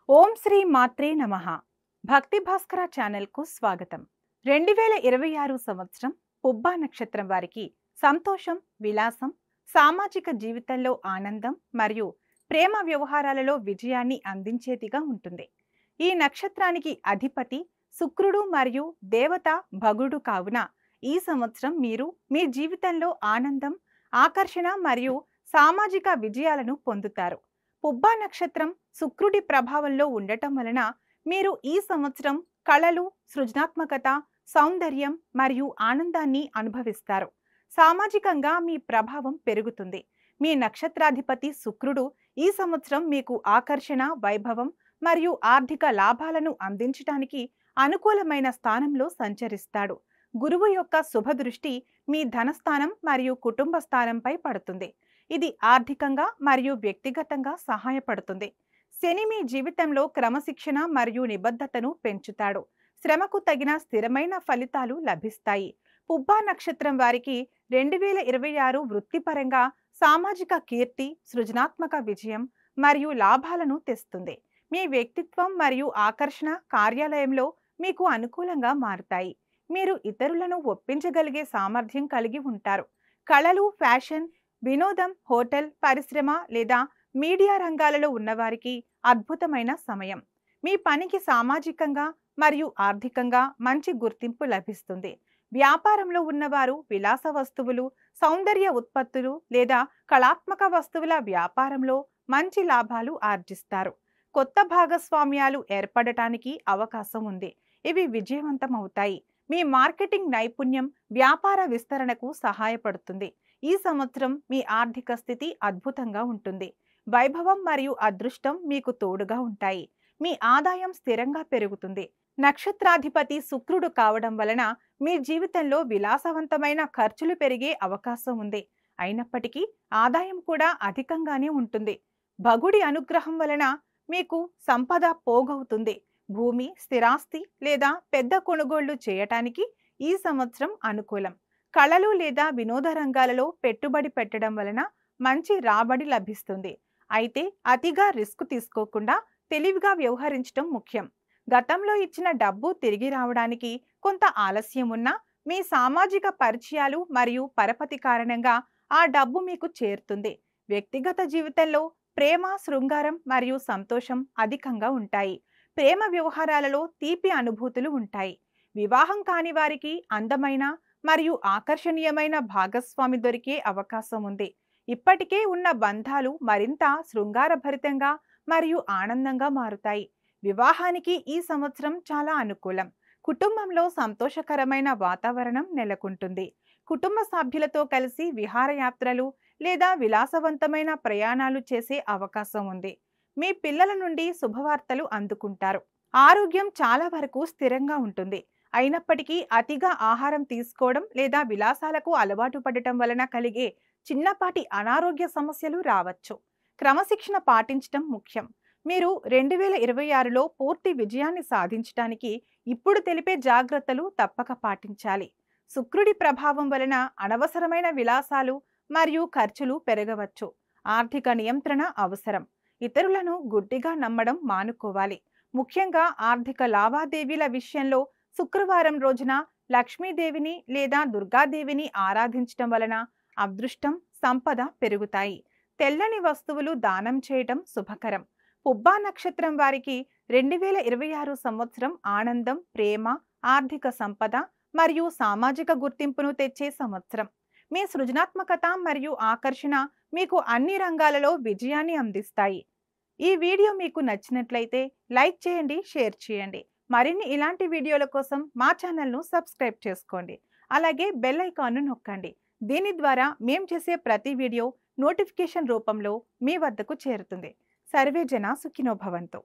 ఓం శ్రీ మాత్రే నమః. భక్తి భాస్కర ఛానల్కు స్వాగతం. 2026 సంవత్సరం పుబ్బా నక్షత్రం వారికి సంతోషం, విలాసం, సామాజిక జీవితంలో ఆనందం మరియు ప్రేమ వ్యవహారాలలో విజయాన్ని అందించేదిగా ఉంటుంది. ఈ నక్షత్రానికి అధిపతి శుక్రుడు మరియు దేవత భగుడు కావున ఈ సంవత్సరం మీరు మీ జీవితంలో ఆనందం, ఆకర్షణ మరియు సామాజిక విజయాలను పొందుతారు. పుబ్బా నక్షత్రం శుక్రుడి ప్రభావంలో ఉండటం వలన మీరు ఈ సంవత్సరం కళలు, సృజనాత్మకత, సౌందర్యం మరియు ఆనందాన్ని అనుభవిస్తారు. సామాజికంగా మీ ప్రభావం పెరుగుతుంది. మీ నక్షత్రాధిపతి శుక్రుడు ఈ సంవత్సరం మీకు ఆకర్షణ, వైభవం మరియు ఆర్థిక లాభాలను అందించడానికి అనుకూలమైన స్థానంలో సంచరిస్తాడు. గురువు యొక్క శుభదృష్టి మీ ధనస్థానం మరియు కుటుంబ స్థానంపై పడుతుంది. ఇది ఆర్థికంగా మరియు వ్యక్తిగతంగా సహాయపడుతుంది. శని మీ జీవితంలో క్రమశిక్షణ మరియు నిబద్ధతను పెంచుతాడు. శ్రమకు తగిన స్థిరమైన ఫలితాలు లభిస్తాయి. పుబ్బా నక్షత్రం వారికి 2026 వృత్తిపరంగా సామాజిక కీర్తి, సృజనాత్మక విజయం మరియు లాభాలను తెస్తుంది. మీ వ్యక్తిత్వం మరియు ఆకర్షణ కార్యాలయంలో మీకు అనుకూలంగా మారుతాయి. మీరు ఇతరులను ఒప్పించగలిగే సామర్థ్యం కలిగి ఉంటారు. కళలు, ఫ్యాషన్, వినోదం, హోటల్, పరిశ్రమ లేదా మీడియా రంగాలలో ఉన్నవారికి అద్భుతమైన సమయం. మీ పనికి సామాజికంగా మరియు ఆర్థికంగా మంచి గుర్తింపు లభిస్తుంది. వ్యాపారంలో ఉన్నవారు విలాస వస్తువులు, సౌందర్య ఉత్పత్తులు లేదా కళాత్మక వస్తువుల వ్యాపారంలో మంచి లాభాలు ఆర్జిస్తారు. కొత్త భాగస్వామ్యాలు ఏర్పడటానికి అవకాశం ఉంది. ఇవి విజయవంతమవుతాయి. మీ మార్కెటింగ్ నైపుణ్యం వ్యాపార విస్తరణకు సహాయపడుతుంది. ఈ సంవత్సరం మీ ఆర్థిక స్థితి అద్భుతంగా ఉంటుంది. వైభవం మరియు అదృష్టం మీకు తోడుగా ఉంటాయి. మీ ఆదాయం స్థిరంగా పెరుగుతుంది. నక్షత్రాధిపతి శుక్రుడు కావడం వలన మీ జీవితంలో విలాసవంతమైన ఖర్చులు పెరిగే అవకాశం ఉంది. అయినప్పటికీ ఆదాయం కూడా అధికంగానే ఉంటుంది. భగుడి అనుగ్రహం వలన మీకు సంపద పోగవుతుంది. భూమి, స్థిరాస్తి లేదా పెద్ద కొనుగోళ్లు చేయటానికి ఈ సంవత్సరం అనుకూలం. కళలు లేదా వినోద రంగాలలో పెట్టుబడి పెట్టడం వలన మంచి రాబడి లభిస్తుంది. అయితే అతిగా రిస్క్ తీసుకోకుండా తెలివిగా వ్యవహరించడం ముఖ్యం. గతంలో ఇచ్చిన డబ్బు తిరిగి రావడానికి కొంత ఆలస్యం ఉన్నా మీ సామాజిక పరిచయాలు మరియు పరపతి కారణంగా ఆ డబ్బు మీకు చేరుతుంది. వ్యక్తిగత జీవితంలో ప్రేమ, శృంగారం మరియు సంతోషం అధికంగా ఉంటాయి. ప్రేమ వ్యవహారాలలో తీపి అనుభూతులు ఉంటాయి. వివాహం కాని వారికి అందమైన మరియు ఆకర్షణీయమైన భాగస్వామి దొరికే అవకాశం ఉంది. ఇప్పటికే ఉన్న బంధాలు మరింత శృంగారభరితంగా మరియు ఆనందంగా మారుతాయి. వివాహానికి ఈ సంవత్సరం చాలా అనుకూలం. కుటుంబంలో సంతోషకరమైన వాతావరణం నెలకొంటుంది. కుటుంబ సభ్యులతో కలిసి విహారయాత్రలు లేదా విలాసవంతమైన ప్రయాణాలు చేసే అవకాశం ఉంది. మీ పిల్లల నుండి శుభవార్తలు అందుకుంటారు. ఆరోగ్యం చాలా వరకు స్థిరంగా ఉంటుంది. అయినప్పటికీ అతిగా ఆహారం తీసుకోవడం లేదా విలాసాలకు అలవాటు పడటం వలన కలిగే చిన్నపాటి అనారోగ్య సమస్యలు రావచ్చు. క్రమశిక్షణ పాటించడం ముఖ్యం. మీరు 2026లో పూర్తి విజయాన్ని సాధించడానికి ఇప్పుడు తెలిపే జాగ్రత్తలు తప్పక పాటించాలి. శుక్రుడి ప్రభావం వలన అనవసరమైన విలాసాలు మరియు ఖర్చులు పెరగవచ్చు. ఆర్థిక నియంత్రణ అవసరం. ఇతరులను గుడ్డిగా నమ్మడం మానుకోవాలి. ముఖ్యంగా ఆర్థిక లావాదేవీల విషయంలో శుక్రవారం రోజున లక్ష్మీదేవిని లేదా దుర్గాదేవిని ఆరాధించడం వలన అదృష్టం, సంపద పెరుగుతాయి. తెల్లని వస్తువులు దానం చేయటం శుభకరం. పుబ్బా నక్షత్రం వారికి 2026 సంవత్సరం ఆనందం, ప్రేమ, ఆర్థిక సంపద మరియు సామాజిక గుర్తింపును తెచ్చే సంవత్సరం. మీ సృజనాత్మకత మరియు ఆకర్షణ మీకు అన్ని రంగాలలో విజయాన్ని అందిస్తాయి. ఈ వీడియో మీకు నచ్చినట్లయితే లైక్ చేయండి, షేర్ చేయండి. మరిన్ని ఇలాంటి వీడియోల కోసం మా ఛానల్ను సబ్స్క్రైబ్ చేసుకోండి. అలాగే బెల్ ఐకాన్ను నొక్కండి. దీని ద్వారా మేము చేసే ప్రతి వీడియో నోటిఫికేషన్ రూపంలో మీ వద్దకు చేరుతుంది. సర్వే జన సుఖినో భవంతు.